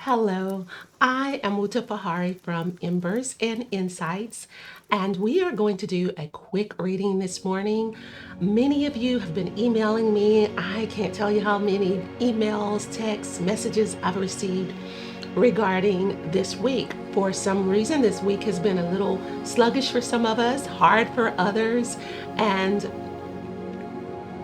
Hello, I am Wuta Fahari from Embers and Insights, and we are going to do a quick reading this morning. Many of you have been emailing me. I can't tell you how many emails, texts, messages I've received regarding this week. For some reason, this week has been a little sluggish for some of us, hard for others, and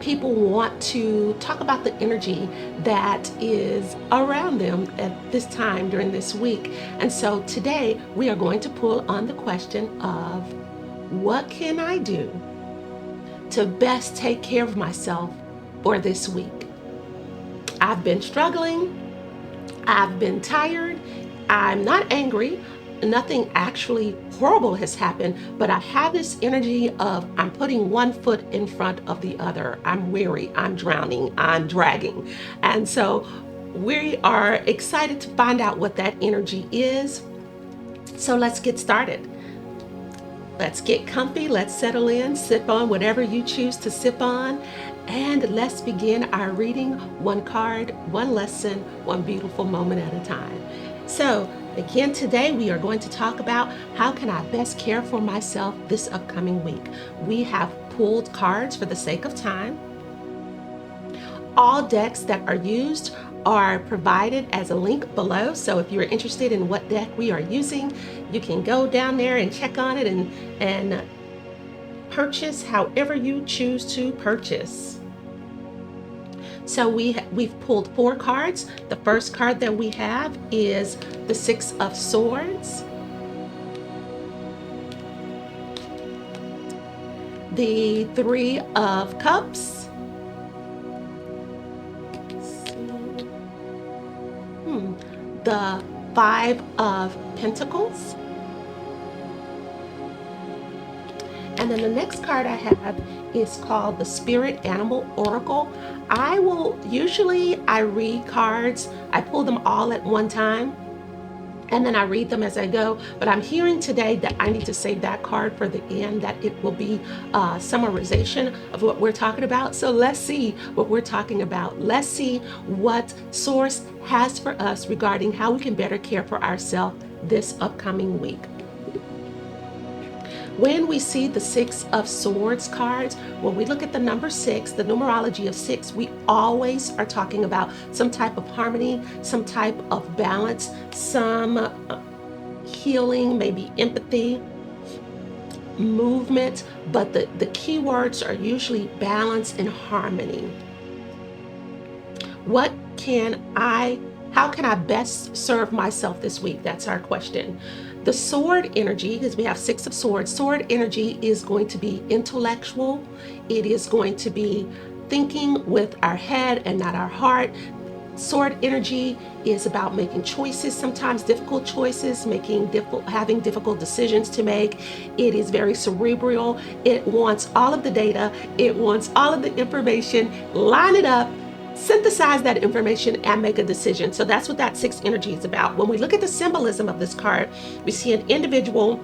people want to talk about the energy that is around them at this time during this week. And so today we are going to pull on the question of what can I do to best take care of myself for this week? I've been struggling. I've been tired. I'm not angry. Nothing actually horrible has happened, but I have this energy of I'm putting one foot in front of the other. I'm weary, I'm drowning, I'm dragging. And so we are excited to find out what that energy is. So let's get started. Let's get comfy, let's settle in, sip on whatever you choose to sip on, and let's begin our reading one card, one lesson, one beautiful moment at a time. So again, today we are going to talk about how can I best care for myself this upcoming week. We have pulled cards for the sake of time. All decks that are used are provided as a link below. So if you're interested in what deck we are using, you can go down there and check on it and purchase however you choose to purchase. So we've pulled 4 cards. The first card that we have is the 6 of Swords, the 3 of Cups, the 5 of Pentacles, and then the next card I have is called the Spirit Animal Oracle. I read cards, I pull them all at one time, and then I read them as I go, but I'm hearing today that I need to save that card for the end, that it will be a summarization of what we're talking about. So let's see what we're talking about. Let's see what Source has for us regarding how we can better care for ourselves this upcoming week. When we see the 6 of Swords cards, when we look at the number 6, the numerology of 6, we always are talking about some type of harmony, some type of balance, some healing, maybe empathy, movement, but the key words are usually balance and harmony. How can I best serve myself this week? That's our question. The sword energy, because we have 6 of Swords, sword energy is going to be intellectual. It is going to be thinking with our head and not our heart. Sword energy is about making choices, sometimes difficult choices, having difficult decisions to make. It is very cerebral. It wants all of the data. It wants all of the information, line it up, synthesize that information, and make a decision. So that's what that 6 energy is about. When we look at the symbolism of this card, we see an individual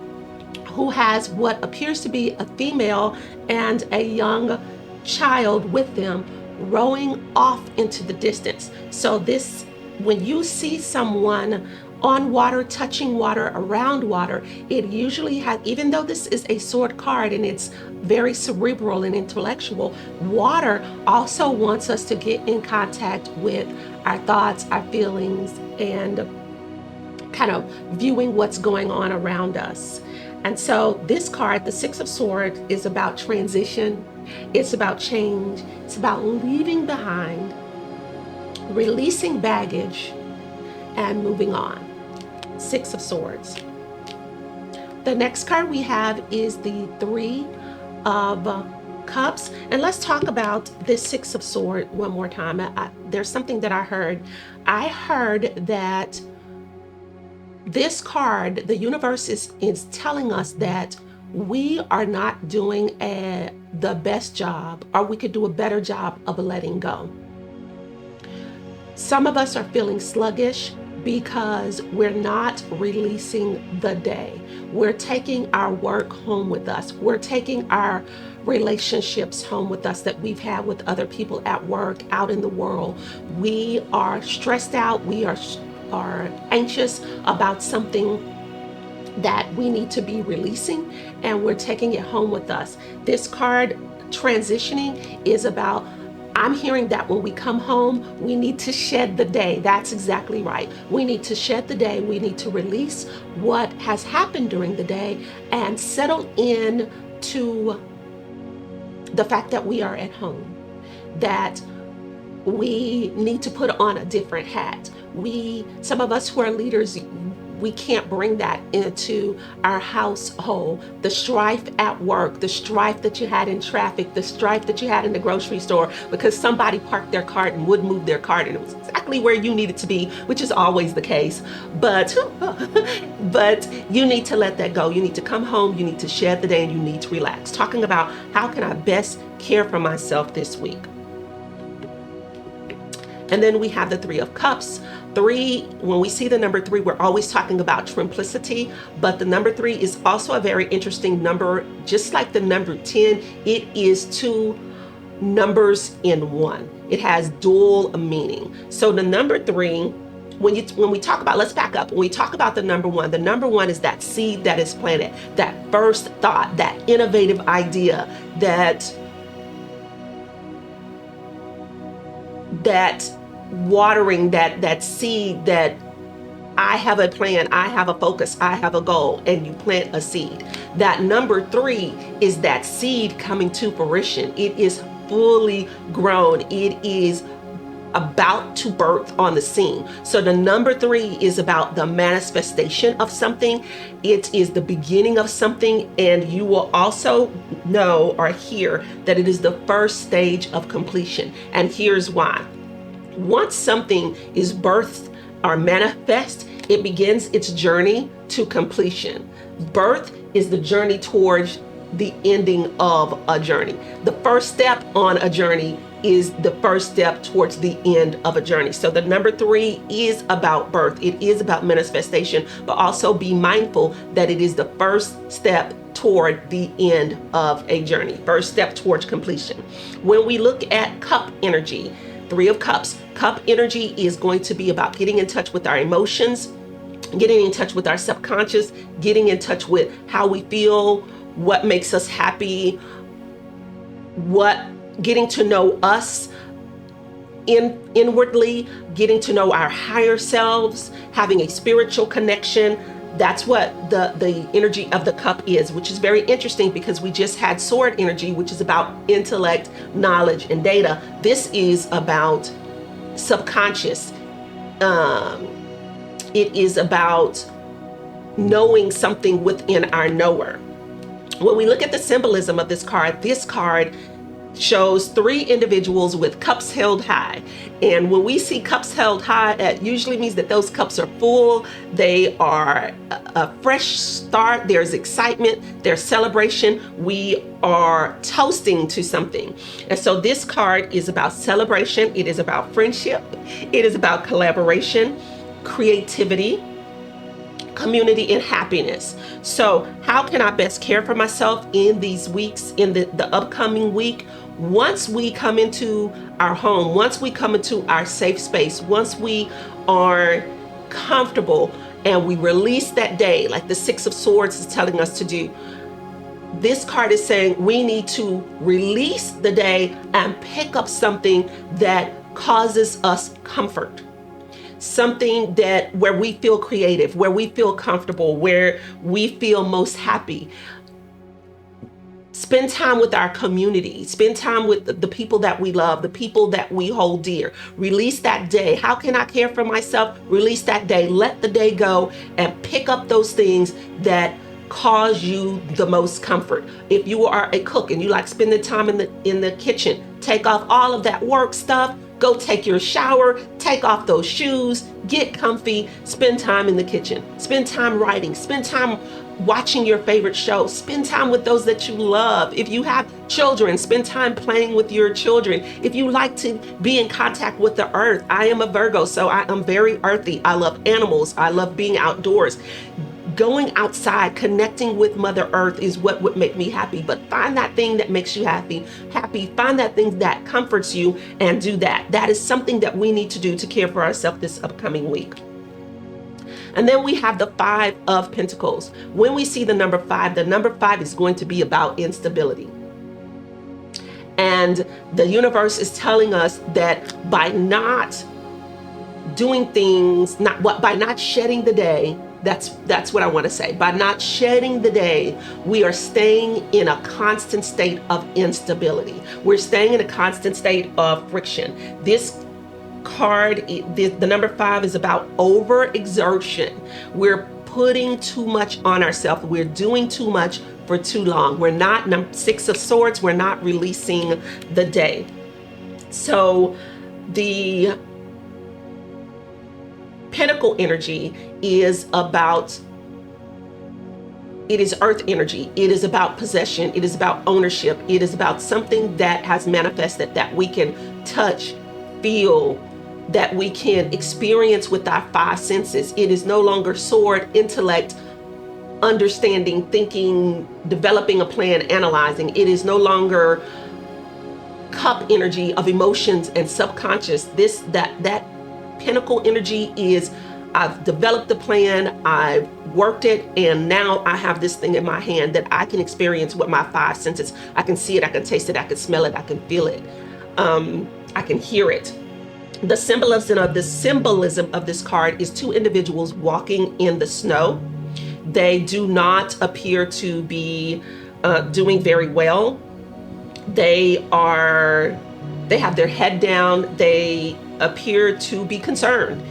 who has what appears to be a female and a young child with them rowing off into the distance. So when you see someone on water, touching water, around water, it usually has, even though this is a sword card and it's very cerebral and intellectual, water also wants us to get in contact with our thoughts, our feelings, and kind of viewing what's going on around us. And so this card, the 6 of Swords, is about transition. It's about change. It's about leaving behind, releasing baggage, and moving on. 6 of Swords. The next card we have is the 3 of Cups. And let's talk about this 6 of Swords one more time. There's something that I heard. I heard that this card, the universe is telling us that we are not doing the best job, or we could do a better job of letting go. Some of us are feeling sluggish because we're not releasing the day. We're taking our work home with us. We're taking our relationships home with us that we've had with other people at work, out in the world. We are stressed out. We are are anxious about something that we need to be releasing, and we're taking it home with us. This card, transitioning, is about, I'm hearing that when we come home, we need to shed the day. That's exactly right. We need to shed the day. We need to release what has happened during the day and settle in to the fact that we are at home, that we need to put on a different hat. Some of us who are leaders, we can't bring that into our household. The strife at work, the strife that you had in traffic, the strife that you had in the grocery store because somebody parked their cart and wouldn't move their cart and it was exactly where you needed to be, which is always the case. But you need to let that go. You need to come home, you need to shed the day, and you need to relax. Talking about how can I best care for myself this week. And then we have the Three of Cups. Three, when we see the number 3, we're always talking about simplicity, but the number 3 is also a very interesting number. Just like the number 10, it is 2 numbers in one. It has dual meaning. So the number 3, when we talk about, let's back up. When we talk about the number 1 is that seed that is planted, that first thought, that innovative idea, that watering, that seed, that I have a plan, I have a focus, I have a goal, and you plant a seed. That number 3 is that seed coming to fruition. It is fully grown. It is about to birth on the scene. So the number 3 is about the manifestation of something. It is the beginning of something, and you will also know or hear that it is the first stage of completion. And here's why. Once something is birthed or manifest, it begins its journey to completion. Birth is the journey towards the ending of a journey. The first step on a journey is the first step towards the end of a journey. So the number 3 is about birth. It is about manifestation, but also be mindful that it is the first step toward the end of a journey, first step towards completion. When we look at cup energy, 3 of Cups, cup energy is going to be about getting in touch with our emotions, getting in touch with our subconscious, getting in touch with how we feel, what makes us happy, getting to know us inwardly, getting to know our higher selves, having a spiritual connection. That's what the energy of the cup is, which is very interesting because we just had sword energy, which is about intellect, knowledge, and data. This is about subconscious. It is about knowing something within our knower. When we look at the symbolism of this card shows 3 individuals with cups held high. And when we see cups held high, it usually means that those cups are full. They are a fresh start. There's excitement, there's celebration. We are toasting to something. And so this card is about celebration. It is about friendship. It is about collaboration, creativity, community, and happiness. So how can I best care for myself in these weeks, in the upcoming week? Once we come into our home, once we come into our safe space, once we are comfortable and we release that day, like the 6 of Swords is telling us to do, this card is saying we need to release the day and pick up something that causes us comfort. Something where we feel creative, where we feel comfortable, where we feel most happy. Spend time with our community. Spend time with the people that we love, the people that we hold dear. Release that day. How can I care for myself? Release that day. Let the day go and pick up those things that cause you the most comfort. If you are a cook and you like spending time in the kitchen, take off all of that work stuff. Go take your shower, take off those shoes, get comfy, spend time in the kitchen, spend time writing, spend time watching your favorite show, spend time with those that you love. If you have children, spend time playing with your children. If you like to be in contact with the earth, I am a Virgo, so I am very earthy. I love animals. I love being outdoors. Going outside, connecting with Mother Earth is what would make me happy. But find that thing that makes you happy. Find that thing that comforts you and do that. That is something that we need to do to care for ourselves this upcoming week. And then we have the Five of Pentacles. When we see the number 5 is going to be about instability. And the universe is telling us that by not doing things, by not shedding the day, that's what I want to say. By not shedding the day, we are staying in a constant state of instability. We're staying in a constant state of friction. This card, the number 5 is about overexertion. We're putting too much on ourselves. We're doing too much for too long. We're not, 6 of Swords, we're not releasing the day. So the Pentacle energy is about, it is earth energy. It is about possession. It is about ownership. It is about something that has manifested, that we can touch, feel, that we can experience with our 5 senses. It is no longer sword, intellect, understanding, thinking, developing a plan, analyzing. It is no longer cup energy of emotions and subconscious. That Pentacle energy is, I've developed the plan, I've worked it, and now I have this thing in my hand that I can experience with my 5 senses. I can see it, I can taste it, I can smell it, I can feel it, I can hear it. The symbolism of this card is 2 individuals walking in the snow. They do not appear to be doing very well. They have their head down. They appear to be concerned.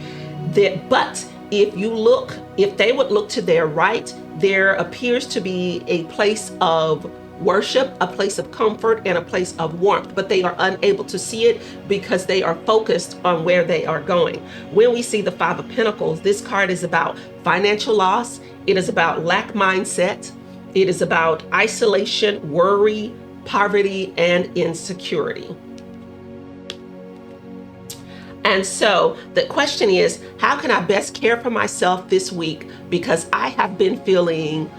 But if they would look to their right, there appears to be a place of worship, a place of comfort, and a place of warmth, but they are unable to see it because they are focused on where they are going. When we see the 5 of Pentacles, this card is about financial loss. It is about lack mindset. It is about isolation, worry, poverty, and insecurity. And so the question is, how can I best care for myself this week? Because I have been feeling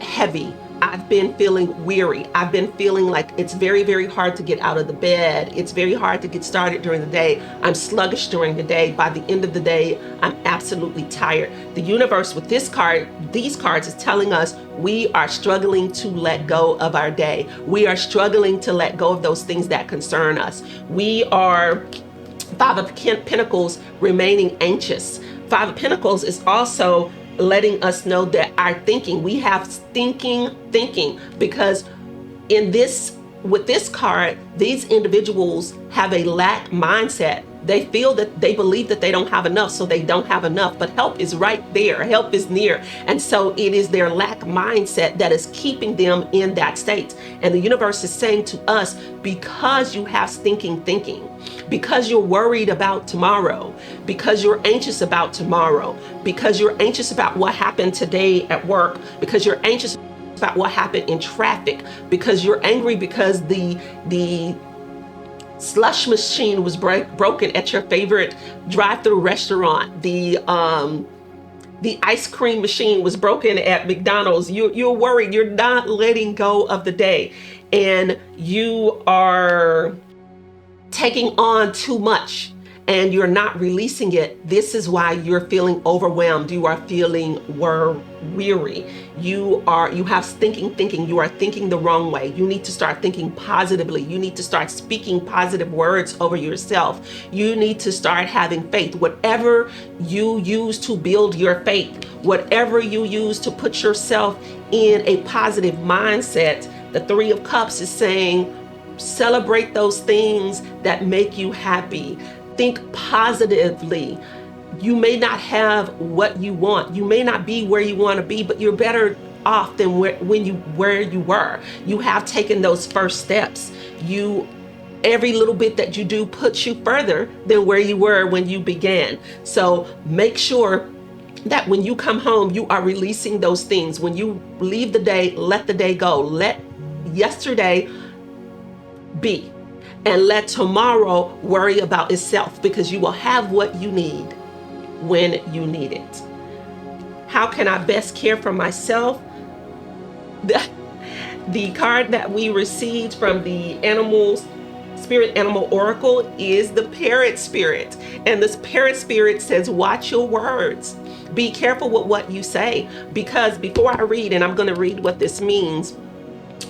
heavy. I've been feeling weary. I've been feeling like it's very, very hard to get out of the bed. It's very hard to get started during the day. I'm sluggish during the day. By the end of the day, I'm absolutely tired. The universe with these cards is telling us we are struggling to let go of our day. We are struggling to let go of those things that concern us. We are 5 of Pentacles remaining anxious. 5 of Pentacles is also letting us know that our thinking, we have stinking thinking, because with this card, these individuals have a lack mindset. They believe that they don't have enough, so they don't have enough, but help is right there. Help is near. And so it is their lack mindset that is keeping them in that state. And the universe is saying to us, because you have stinking thinking, because you're worried about tomorrow, because you're anxious about tomorrow, because you're anxious about what happened today at work, because you're anxious about what happened in traffic, because you're angry because the slush machine was broken at your favorite drive-through restaurant, the ice cream machine was broken at McDonald's. You're worried. You're not letting go of the day, and you are taking on too much and you're not releasing it. This is why you're feeling overwhelmed. You are feeling weary. You have stinking thinking. You are thinking the wrong way. You need to start thinking positively. You need to start speaking positive words over yourself. You need to start having faith. Whatever you use to build your faith, whatever you use to put yourself in a positive mindset, the 3 of Cups is saying, celebrate those things that make you happy. Think positively. You may not have what you want. You may not be where you want to be, but you're better off than where you were. You have taken those first steps. Every little bit that you do puts you further than where you were when you began. So make sure that when you come home, you are releasing those things. When you leave the day, let the day go. Let yesterday be, and let tomorrow worry about itself, because you will have what you need when you need it. How can I best care for myself? The card that we received from the Spirit Animal Oracle is the Parrot Spirit. And this parent spirit says, watch your words. Be careful with what you say. Because before I read, and I'm going to read what this means,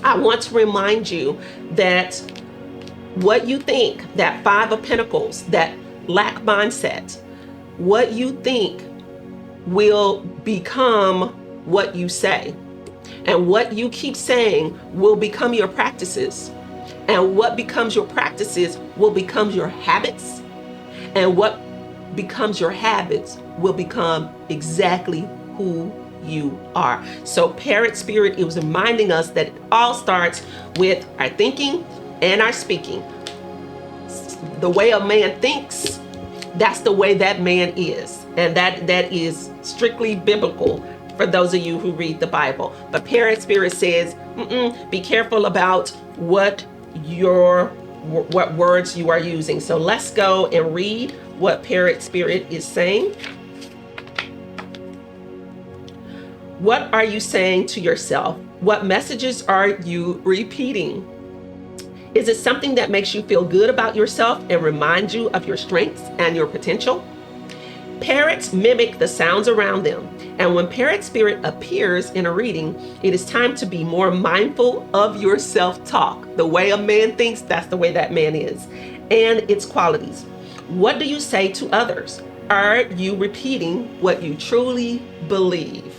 I want to remind you that what you think, that Five of Pentacles, that lack mindset, what you think will become what you say. And what you keep saying will become your practices. And what becomes your practices will become your habits. And what becomes your habits will become exactly who you are. So parent spirit, it was reminding us that it all starts with our thinking and our speaking. The way a man thinks, that's the way that man is. And that is strictly biblical for those of you who read the Bible. But parent spirit says, be careful about what words you are using. So let's go and read what parent spirit is saying. What are you saying to yourself? What messages are you repeating? Is it something that makes you feel good about yourself and reminds you of your strengths and your potential? Parrots mimic the sounds around them, and when parrot spirit appears in a reading, it is time to be more mindful of your self-talk. The way a man thinks, that's the way that man is, and its qualities. What do you say to others? Are you repeating what you truly believe?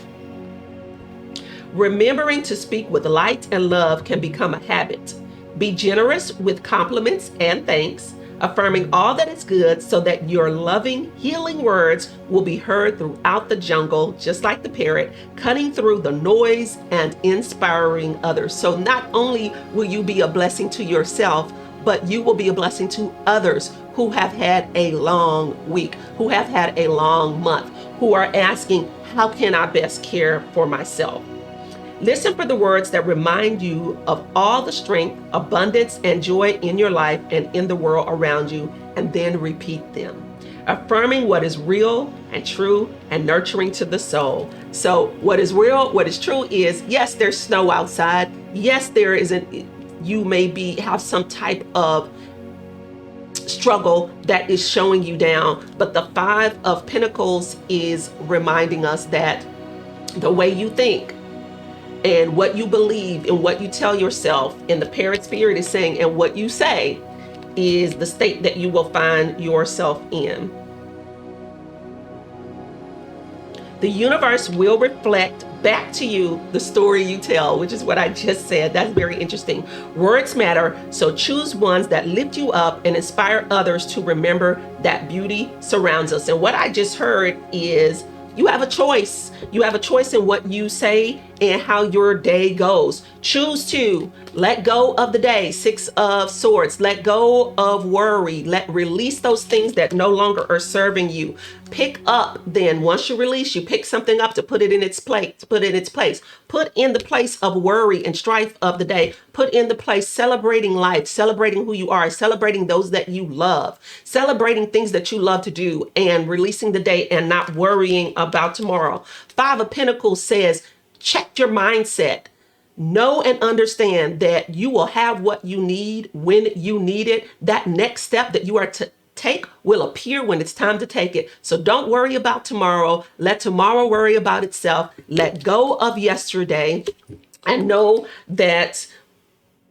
Remembering to speak with light and love can become a habit. Be generous with compliments and thanks, affirming all that is good so that your loving, healing words will be heard throughout the jungle, just like the parrot, cutting through the noise and inspiring others. So not only will you be a blessing to yourself, but you will be a blessing to others who have had a long week, who have had a long month, who are asking, how can I best care for myself? Listen for the words that remind you of all the strength, abundance, and joy in your life and in the world around you, and then repeat them. Affirming what is real and true and nurturing to the soul. So what is real, what is true is, yes, there's snow outside. Yes, there isn't, you may have some type of struggle that is showing you down, but the Five of Pentacles is reminding us that the way you think, and what you believe and what you tell yourself, and the parent spirit is saying, and what you say is the state that you will find yourself in. The universe will reflect back to you the story you tell, which is what I just said. That's very interesting. Words matter, so choose ones that lift you up and inspire others to remember that beauty surrounds us. And what I just heard is, you have a choice. You have a choice in what you say and how your day goes. Choose to let go of the day. Six of Swords. Let go of worry. Release those things that no longer are serving you. Pick up then, once you release, you pick something up to put it in its place, put in the place of worry and strife of the day. Put in the place celebrating life, celebrating who you are, celebrating those that you love, celebrating things that you love to do, and releasing the day and not worrying about tomorrow. Five of Pentacles says, check your mindset. Know and understand that you will have what you need when you need it. That next step that you are to take will appear when it's time to take it. So don't worry about tomorrow. Let tomorrow worry about itself. Let go of yesterday and know that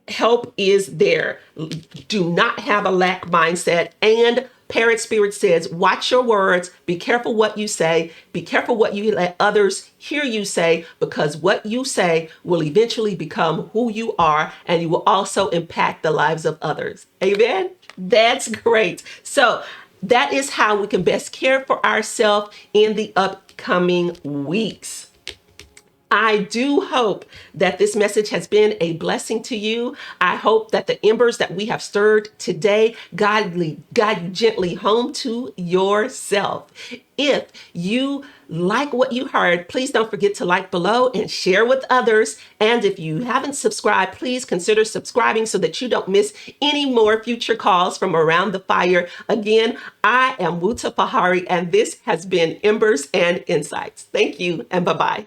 help is there. Do not have a lack mindset. And parent spirit says, watch your words. Be careful what you say. Be careful what you let others hear you say, because what you say will eventually become who you are, and you will also impact the lives of others. Amen? That's great. So that is how we can best care for ourselves in the upcoming weeks. I do hope that this message has been a blessing to you. I hope that the embers that we have stirred today guide you gently home to yourself. If you like what you heard, please don't forget to like below and share with others. And if you haven't subscribed, please consider subscribing so that you don't miss any more future calls from around the fire. Again, I am Wuta Fahari, and this has been Embers and Insights. Thank you, and bye-bye.